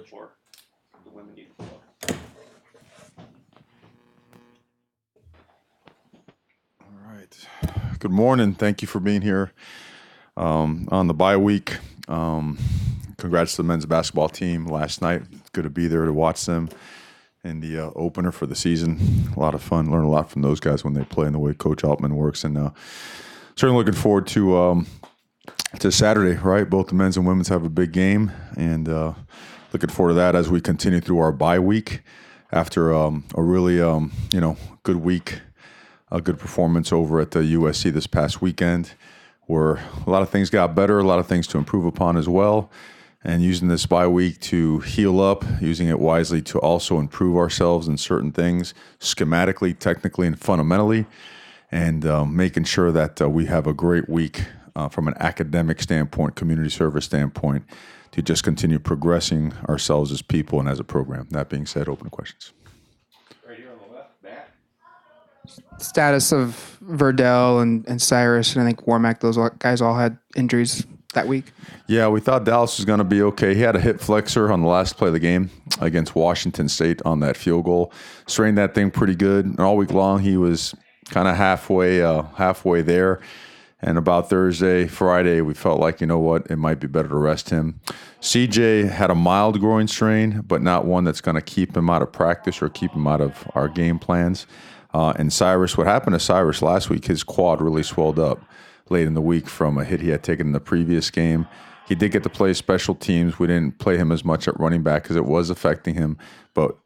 for the women need to fill. All right. Good morning. Thank you for being here on the bye week. Congrats to the men's basketball team last night. Good to be there to watch them in the opener for the season. A lot of fun. Learn a lot from those guys when they play and the way Coach Altman works. And certainly looking forward to Saturday, right? Both the men's and women's have a big game. And looking forward to that as we continue through our bye week after a really, good week. A good performance over at the USC this past weekend, where a lot of things got better, a lot of things to improve upon as well, and using this bye week to heal up, using it wisely to also improve ourselves in certain things, schematically, technically, and fundamentally, and making sure that we have a great week from an academic standpoint, community service standpoint, to just continue progressing ourselves as people and as a program. That being said, open to questions. Status of Verdell and Cyrus, and I think Warmack, those guys all had injuries that week. Yeah, we thought Dallas was going to be okay. He had a hip flexor on the last play of the game against Washington State on that field goal. Strained that thing pretty good. And all week long, he was kind of halfway there. And about Thursday, Friday, we felt like, you know what, it might be better to rest him. CJ had a mild groin strain, but not one that's going to keep him out of practice or keep him out of our game plans. And Cyrus, what happened to Cyrus last week, his quad really swelled up late in the week from a hit he had taken in the previous game. He did get to play special teams. We didn't play him as much at running back because it was affecting him. But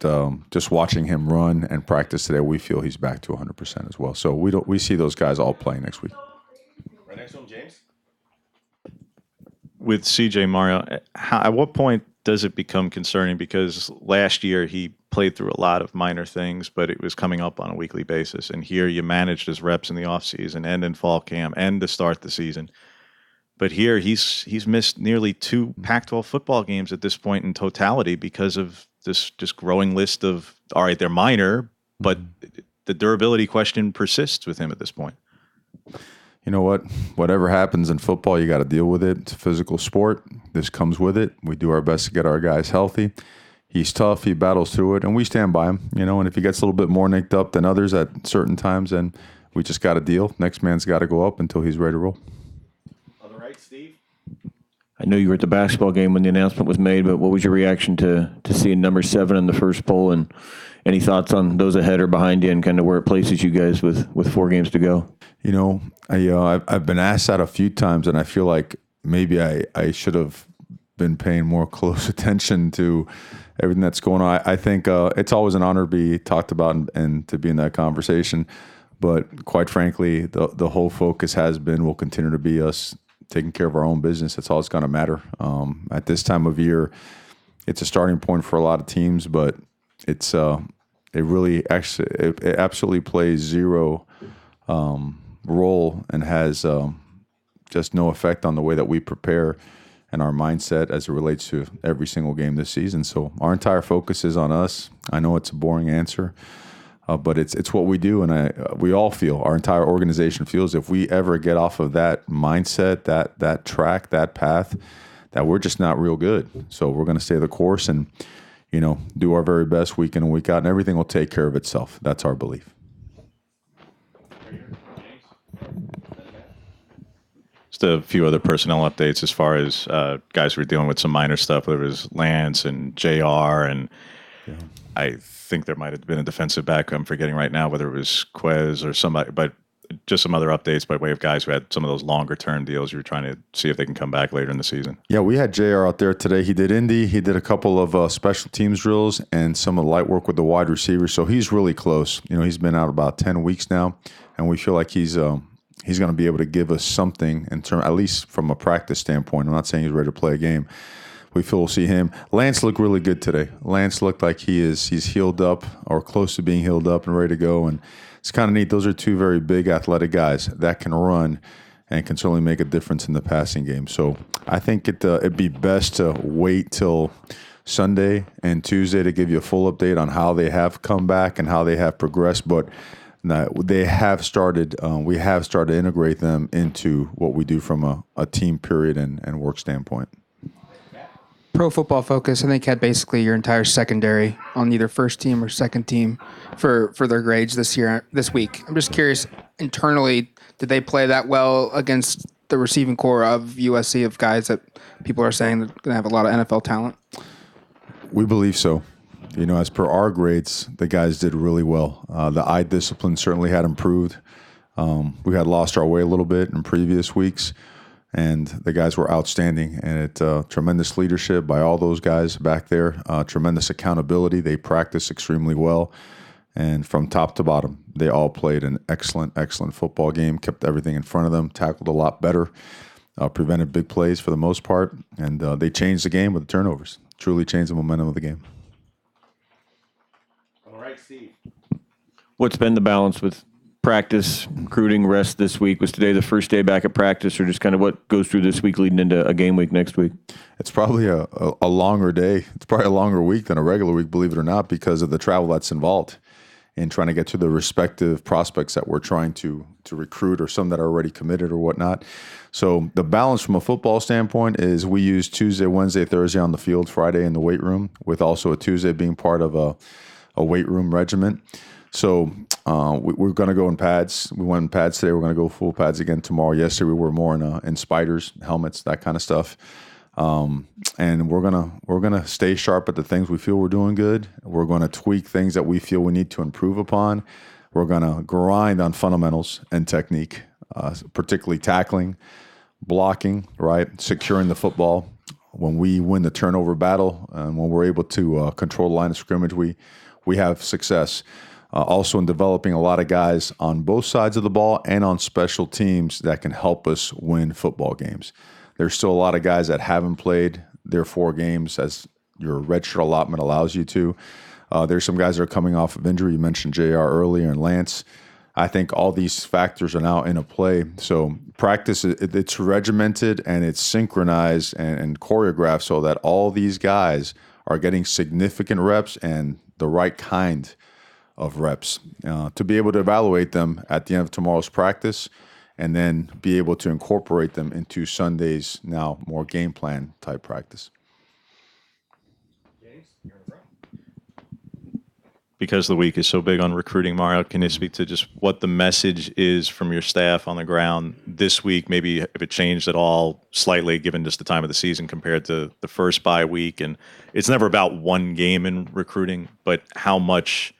just watching him run and practice today, we feel he's back to 100% as well. So we see those guys all playing next week. Right next to him, James. With CJ, Mario, at what point does it become concerning? Because last year he played through a lot of minor things, but it was coming up on a weekly basis. And here you managed his reps in the offseason and in fall camp and to start the season. But here he's missed nearly 2 Pac-12 football games at this point in totality because of this just growing list of, all right, they're minor, but the durability question persists with him at this point. You know what? Whatever happens in football, you got to deal with it. It's a physical sport. This comes with it. We do our best to get our guys healthy. He's tough. He battles through it, and we stand by him. And if he gets a little bit more nicked up than others at certain times, then we just got to deal. Next man's got to go up until he's ready to roll. On the right, Steve. I know you were at the basketball game when the announcement was made, but what was your reaction to seeing number 7 in the first poll, and any thoughts on those ahead or behind you and kind of where it places you guys with 4 games to go? I've been asked that a few times, and I feel like maybe I should have been paying more close attention to everything that's going on. I think it's always an honor to be talked about and to be in that conversation. But quite frankly, the whole focus will continue to be us taking care of our own business. That's all it's going to matter. At this time of year, it's a starting point for a lot of teams, but it absolutely plays zero role and has just no effect on the way that we prepare and our mindset as it relates to every single game this season. So our entire focus is on us. I know it's a boring answer, but it's what we do, and we all feel, our entire organization feels, if we ever get off of that mindset, that track, that path, that we're just not real good. So we're going to stay the course and do our very best week in and week out, and everything will take care of itself. That's our belief. Just a few other personnel updates as far as guys who were dealing with some minor stuff, whether it was Lance and JR, and I think there might have been a defensive back. I'm forgetting right now whether it was Quez or somebody, but just some other updates by way of guys who had some of those longer-term deals. You were trying to see if they can come back later in the season. Yeah, we had JR out there today. He did Indy. He did a couple of special teams drills and some of the light work with the wide receivers. So he's really close. He's been out about 10 weeks now, and we feel like he's going to be able to give us something in term, at least from a practice standpoint. I'm not saying he's ready to play a game. We feel we'll see him. Lance looked really good today. Lance looked like he's healed up or close to being healed up and ready to go. And it's kind of neat. Those are 2 very big athletic guys that can run and can certainly make a difference in the passing game. So I think it'd be best to wait till Sunday and Tuesday to give you a full update on how they have come back and how they have progressed. But they have started. We have started to integrate them into what we do from a team period and work standpoint. Pro Football Focus, I think, had basically your entire secondary on either first team or second team for their grades this week. I'm just curious, internally, did they play that well against the receiving core of USC of guys that people are saying that are going to have a lot of NFL talent? We believe so. As per our grades, the guys did really well. The eye discipline certainly had improved. We had lost our way a little bit in previous weeks, and the guys were outstanding. And tremendous leadership by all those guys back there. Tremendous accountability. They practiced extremely well. And from top to bottom, they all played an excellent, excellent football game, kept everything in front of them, tackled a lot better, prevented big plays for the most part, and they changed the game with the turnovers. Truly changed the momentum of the game. All right, Steve. What's been the balance with practice, recruiting, rest this week? Was today the first day back at practice, or just kind of what goes through this week leading into a game week next week? It's probably a longer day. It's probably a longer week than a regular week, believe it or not, because of the travel that's involved in trying to get to the respective prospects that we're trying to recruit, or some that are already committed or whatnot. So the balance from a football standpoint is we use Tuesday, Wednesday, Thursday on the field, Friday in the weight room, with also a Tuesday being part of a weight room regiment. So we're going to go in pads. We went in pads today. We're going to go full pads again tomorrow. Yesterday we were more in spiders, helmets, that kind of stuff. And we're gonna stay sharp at the things we feel we're doing good. We're gonna tweak things that we feel we need to improve upon. We're gonna grind on fundamentals and technique, particularly tackling, blocking, right, securing the football. When we win the turnover battle and when we're able to control the line of scrimmage, we have success. Also in developing a lot of guys on both sides of the ball and on special teams that can help us win football games. There's still a lot of guys that haven't played their 4 games as your redshirt allotment allows you to. There's some guys that are coming off of injury. You mentioned JR earlier and Lance. I think all these factors are now in a play. So practice, it's regimented and it's synchronized and choreographed so that all these guys are getting significant reps and the right kind of reps to be able to evaluate them at the end of tomorrow's practice, and then be able to incorporate them into Sunday's now more game plan type practice. James, you're in front. Because the week is so big on recruiting, Mario, can you speak to just what the message is from your staff on the ground this week, maybe if it changed at all slightly given just the time of the season compared to the first bye week? And it's never about one game in recruiting, but how much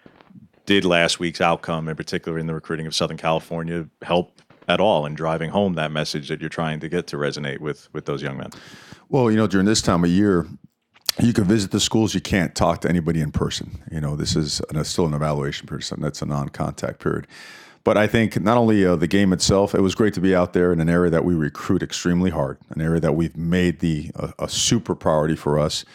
did last week's outcome, in particular in the recruiting of Southern California, help at all in driving home that message that you're trying to get to resonate with those young men? Well, during this time of year, you can visit the schools. You can't talk to anybody in person. This is still an evaluation period. That's a non-contact period. But I think not only the game itself, it was great to be out there in an area that we recruit extremely hard, an area that we've made a super priority for us,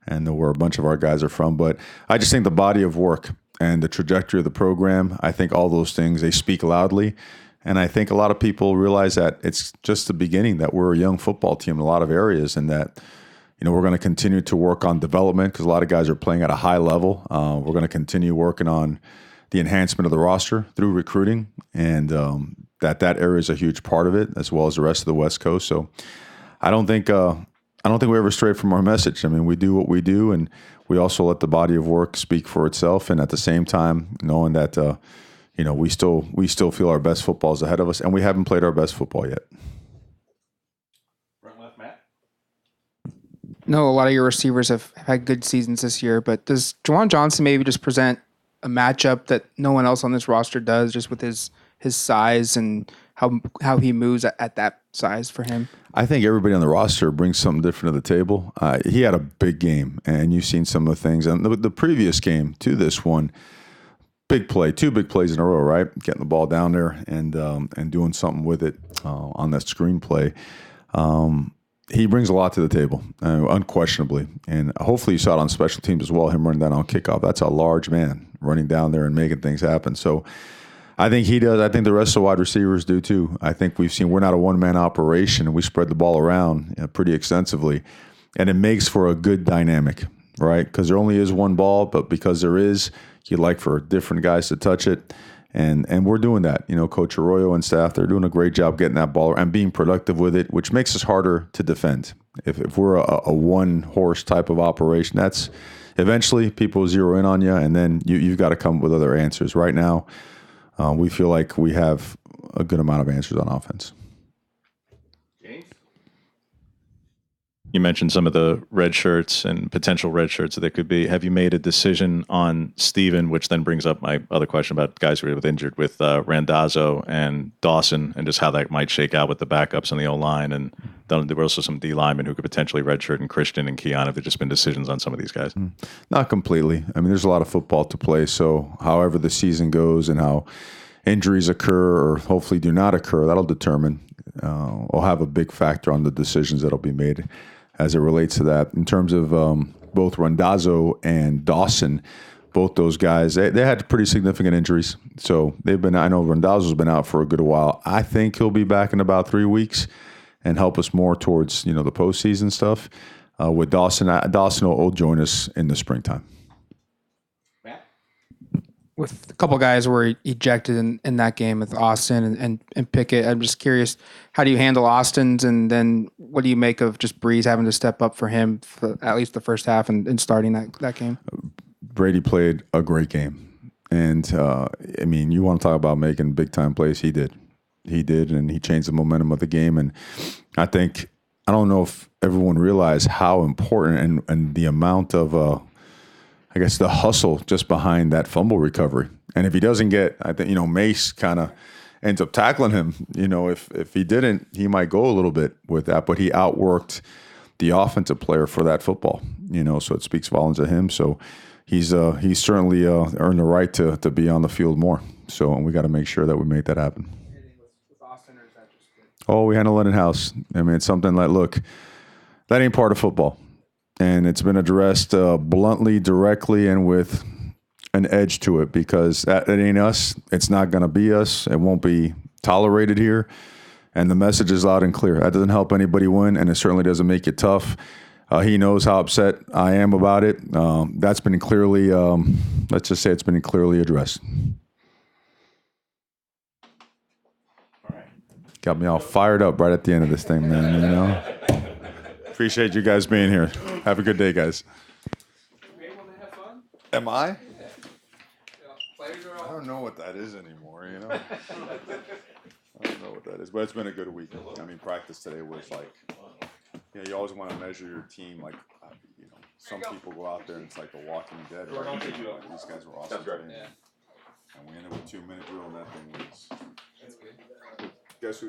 and where a bunch of our guys are from. But I just think the body of work and the trajectory of the program, I think all those things, they speak loudly. And I think a lot of people realize that it's just the beginning, that we're a young football team in a lot of areas, and that we're going to continue to work on development because a lot of guys are playing at a high level. We're going to continue working on the enhancement of the roster through recruiting, and that area is a huge part of it, as well as the rest of the West Coast. So I don't think we ever stray from our message. I mean, we do what we do, and we also let the body of work speak for itself, and at the same time, knowing that we still feel our best football is ahead of us, and we haven't played our best football yet. Front left, Matt. No, a lot of your receivers have had good seasons this year, but does Juwan Johnson maybe just present a matchup that no one else on this roster does, just with his size and how he moves at that size for him? I think everybody on the roster brings something different to the table. He had a big game, and you've seen some of the things. And the previous game to this one, big play, 2 big plays in a row, right? Getting the ball down there and doing something with it on that screen play. He brings a lot to the table, unquestionably. And hopefully you saw it on special teams as well, him running down on kickoff. That's a large man running down there and making things happen. So I think he does. I think the rest of the wide receivers do too. I think we've seen we're not a one-man operation, and we spread the ball around pretty extensively. And it makes for a good dynamic, right? Because there only is one ball, but because there is, you'd like for different guys to touch it. And we're doing that. Coach Arroyo and staff, they're doing a great job getting that ball and being productive with it, which makes us harder to defend. If we're a one horse type of operation, that's eventually people zero in on you, and then you've got to come up with other answers. Right now, we feel like we have a good amount of answers on offense. James? You mentioned some of the red shirts and potential red shirts that there could be. Have you made a decision on Steven, which then brings up my other question about guys who are injured with Randazzo and Dawson, and just how that might shake out with the backups on the O-line? And then there were also some D linemen who could potentially redshirt, and Christian and Keon. Have there just been decisions on some of these guys? Not completely. I mean, there's a lot of football to play. So however the season goes and how injuries occur or hopefully do not occur, that'll determine or have a big factor on the decisions that'll be made as it relates to that. In terms of both Randazzo and Dawson, both those guys, they had pretty significant injuries. So they've been, I know Randazzo's been out for a good while. I think he'll be back in about 3 weeks and help us more towards, the postseason stuff. With Dawson, Dawson will join us in the springtime. Matt? With a couple guys were ejected in that game with Austin and Pickett. I'm just curious, how do you handle Austin's, and then what do you make of just Breeze having to step up for him for at least the first half and starting that game? Brady played a great game. And, you want to talk about making big-time plays. He did, and he changed the momentum of the game. And I don't know if everyone realized how important and the amount of the hustle just behind that fumble recovery. And if he doesn't get, I think, Mace kind of ends up tackling him. If he didn't, he might go a little bit with that, but he outworked the offensive player for that football, so it speaks volumes of him. So he's certainly earned the right to be on the field more. So and we got to make sure that we make that happen. Oh, we handle it in-house. I mean, it's something like, look, that ain't part of football. And it's been addressed bluntly, directly, and with an edge to it, because that ain't us. It's not going to be us. It won't be tolerated here. And the message is loud and clear. That doesn't help anybody win, and it certainly doesn't make it tough. He knows how upset I am about it. That's been clearly, let's just say it's been clearly addressed. All right. Got me all fired up right at the end of this thing, man, Appreciate you guys being here. Have a good day, guys. Am I? I don't know what that is anymore, I don't know what that is, but it's been a good week. Practice today was like, you always want to measure your team. Like, some people go out there and it's like The Walking Dead. Right? These guys were awesome today. And we ended with 2-minute drill, and that thing was. Guess who?